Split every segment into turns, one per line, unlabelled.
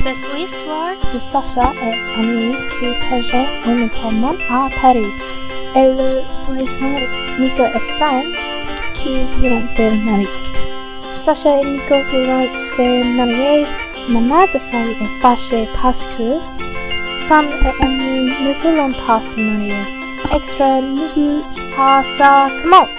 Cette l'histoire
de Sacha et Annie qui rejoint uniquement à Paris et le voisin Nico et Sam qui viennent d'Amérique. Sacha et Nico voulaient se marier, maman de Sam est fâchée parce que Sam et Annie ne voulaient pas se marier. Extra nouveau à ça commence.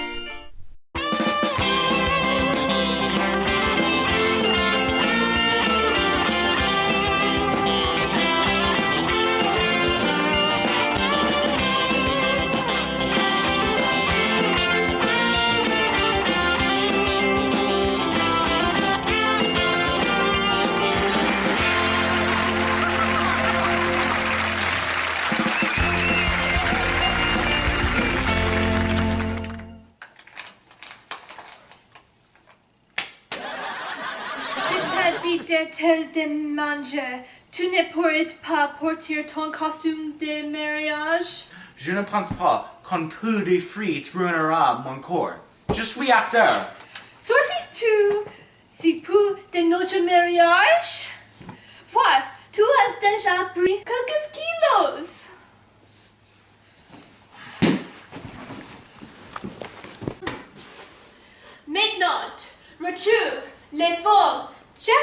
De manger. Tu ne pourrais pas porter ton costume de mariage?
Je ne pense pas qu'un peu de frites ruinera mon corps. Je suis acteur.
Sources-tu si peu de notre mariage? Vois, tu as déjà pris quelques kilos. Maintenant, retrouve les formes. Ciao!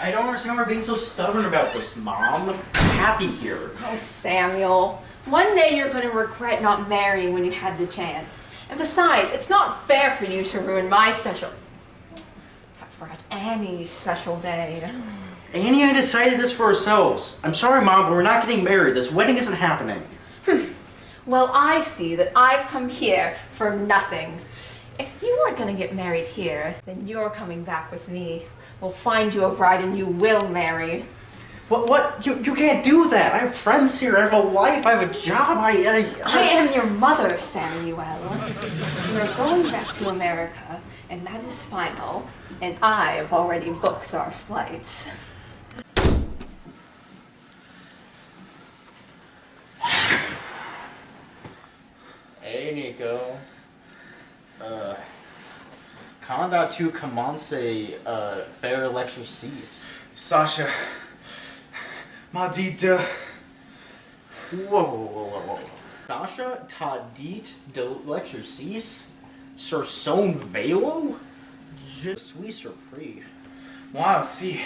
I don't understand why we're being so stubborn about this, Mom. I'm happy here.
Oh, Samuel. One day you're going to regret not marrying when you had the chance. And besides, it's not fair for you to ruin my special... for Annie's special day.
Annie and I decided this for ourselves. I'm sorry, Mom, but we're not getting married. This wedding isn't happening.
Well, I see that I've come here for nothing. If you weren't going to get married here, then you're coming back with me. We'll find you a bride and you will marry.
What? You can't do that. I have friends here. I have a life. I have a job.
I am your mother, Samuel. We're going back to America, and that is final. And I have already booked our flights.
Hey, Nico. Quand as-tu commencé à faire l'exercice?
Sasha m'a dit de...
Whoa. Sasha t'a dit de l'exercice sur son vélo? Je suis surpris.
Moi aussi.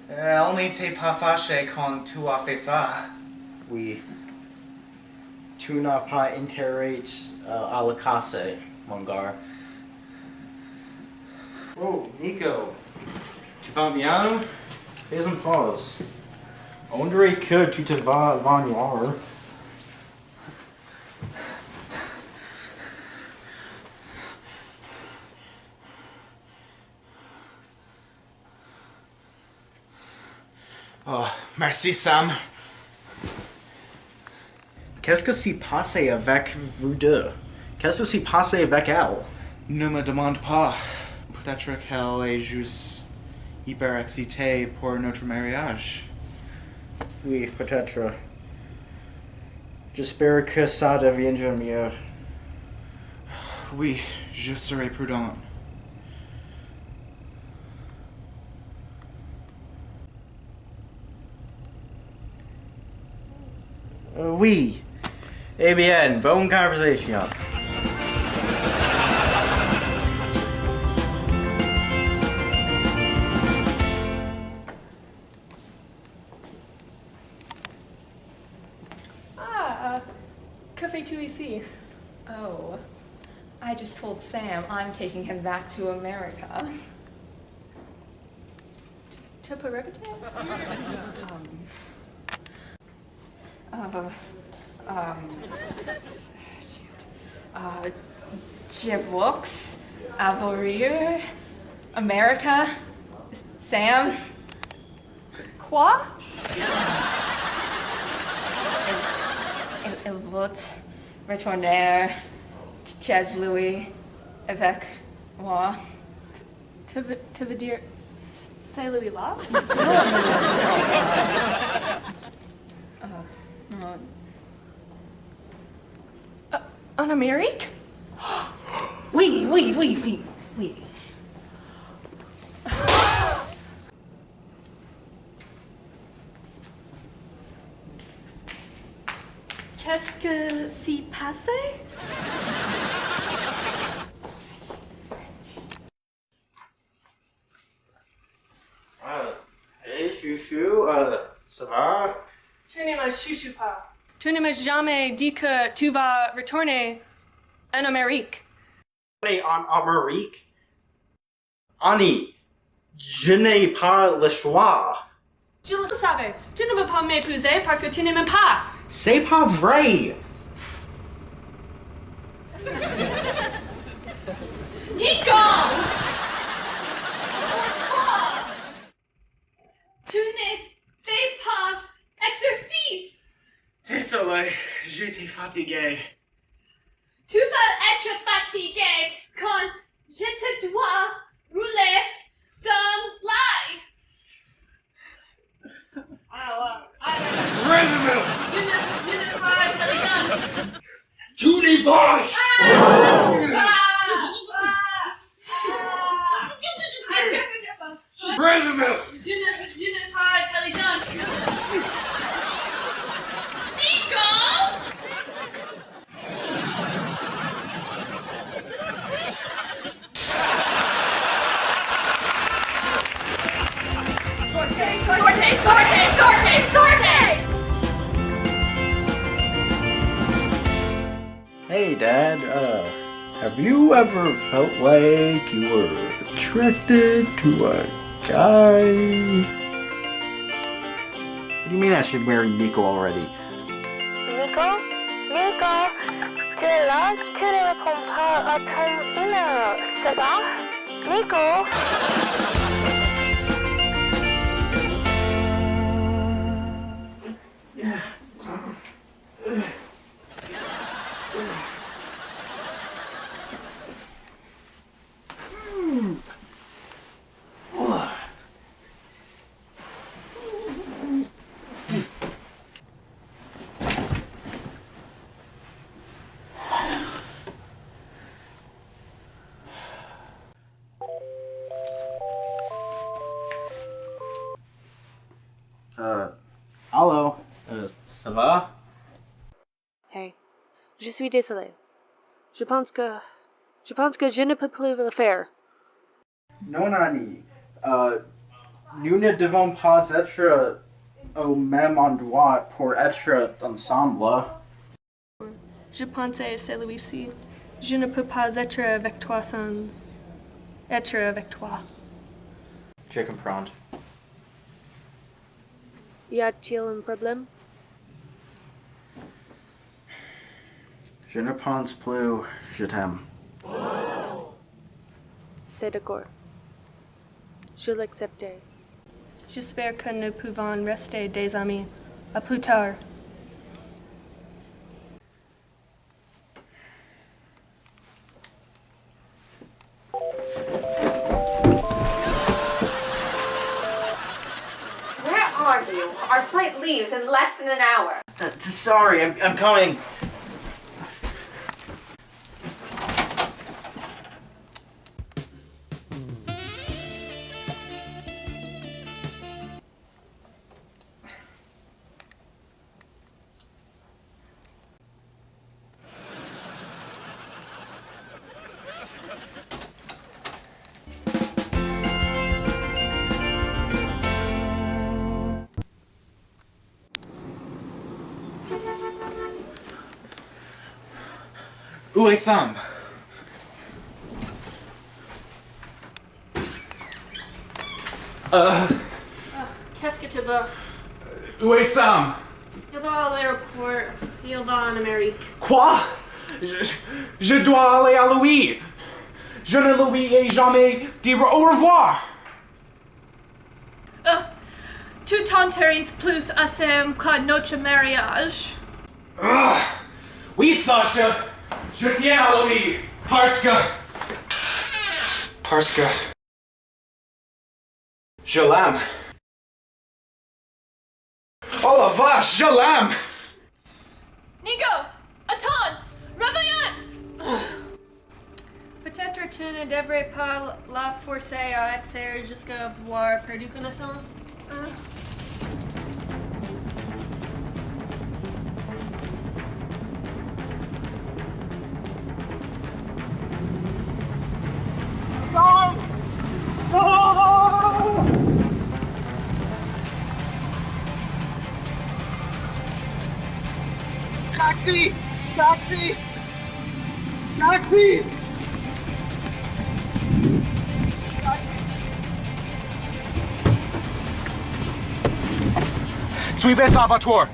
Elle n'était pas fâchée quand tu as fait ça.
Oui. Tu n'as pas intérêt à la casse, mon gars. Oh, Nico. Tu vas bien? Fais une pause. On dirait que tu te vas évanouir.
Oh, merci Sam.
Qu'est-ce que s'est passé avec vous deux? Qu'est-ce que s'est passé avec elle?
Ne me demande pas. Peut-être qu'elle est juste hyper excitée pour notre mariage.
Oui, peut-être. J'espère que ça deviendra mieux.
Oui, je serai prudent.
Oui. Eh bien, bonne conversation.
Que fais-tu ici?
Oh, I just told Sam I'm taking him back to America.
Tu peux répéter?
Jivux, Avorir, America, Sam.
Quoi?
Il veut retourner chez lui avec moi.
Tu veux dire celui-là?
No.
En Amérique? Oui, oui, oui, oui, oui. Qu'est-ce que s'y passait?
Hey, chouchou, ça va?
Tu ne me chouchou pas. Tu ne m'as jamais dit que tu vas retourner en Amérique.
Hey, en Amérique? Annie, je n'ai pas le choix.
Je le savais. Tu ne veux pas m'épouser parce que tu ne m'aimes pas.
C'est pas vrai.
Nico! Tu ne fais pas exercice.
Désolé, j'étais fatigué.
Tu vas être fatigué quand je te dois rouler dans l'air. Je ne suis pas intelligente.
Tu n'es pas!
Je ne suis pas intelligente. Nico! Sorte!
Hey, Dad, have you ever felt like you were attracted to a guy? What do you mean I should marry Nico already?
Nico? Nico? Tu es là? Tu ne réponds pas à ton email, c'est ça? Nico?
Allô? Ça va?
Hey, je suis désolée. Je pense que je ne peux plus le faire.
Non, Annie. Nous ne devons pas être au même endroit pour être ensemble.
Je pensais à celui-ci. Je ne peux pas être avec toi sans être avec toi.
Je comprends.
Y a-t-il un problème?
Je ne pense plus. Je t'aime.
C'est d'accord. Je l'accepte.
J'espère que nous pouvons rester des amis. À plus tard.
Where are you? Our flight leaves in less than an hour.
Sorry, I'm coming.
Où est Sam?
Qu'est-ce que tu veux?
Où est Sam?
Il va à l'aéroport. Il va en Amérique.
Quoi? Je dois aller à lui. Je ne lui ai jamais dit au revoir.
Tu t'intéresses plus à Sam qu'à notre mariage.
Oui, Sacha. Je tiens à lui. Parce que je l'aime. Oh la vache, je l'aime.
Nico! Attends! Réveillons! ne devrais pas la forcer à être jusqu'à avoir perdu connaissance.
Taxi! Taxi! Taxi! Suivez la voiture!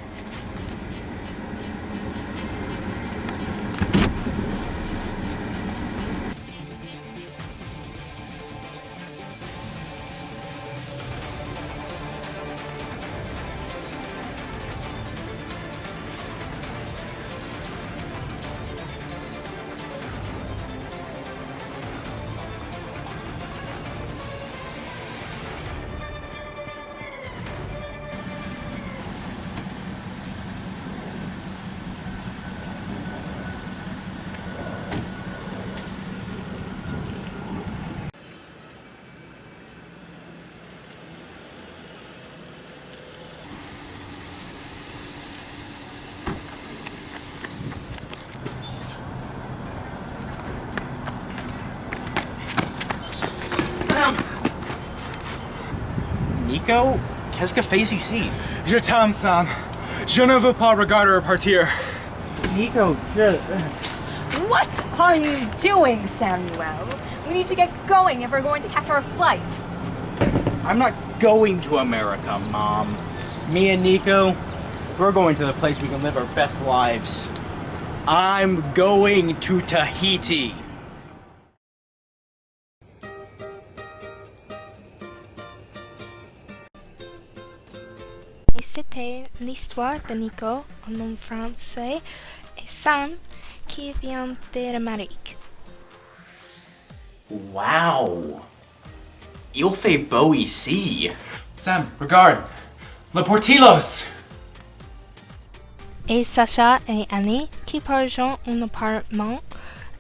Nico, qu'est-ce que fais ici?
Je t'aime, Sam. Je ne veux pas regarder partir.
Nico, je...
What are you doing, Samuel? We need to get going if we're going to catch our flight.
I'm not going to America, Mom. Me and Nico, we're going to the place we can live our best lives. I'm going to Tahiti.
Et c'était l'histoire de Nico, un nom français, et Sam, qui vient d'Amérique.
Wow. Il fait beau ici.
Sam, regarde. Le Portillos!
Et Sacha et Annie qui partagent un appartement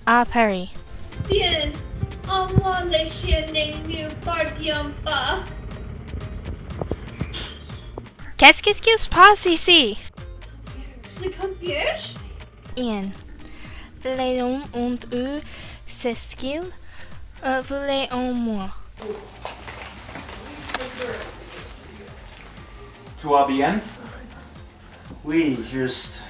à Paris.
Bien, au moins les chiens ne partons pas.
Qu'est-ce qui se passe ici?
Le concierge?
Ian. Les hommes ont eu ce qu'ils voulaient en moi.
Tu vas bien?
Oui, juste...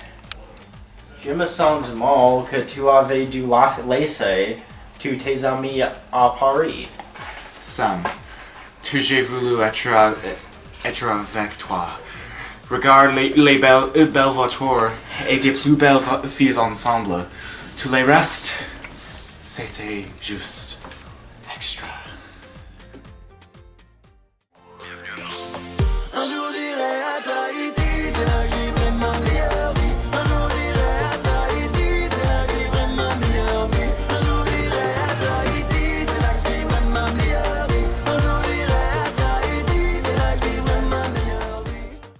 Je me sens mal que tu avais dû laisser tous tes amis à Paris.
Sam, j'ai voulu être avec toi. Regarde les belles voitures et des plus belles filles ensemble. Tout le reste, c'était juste.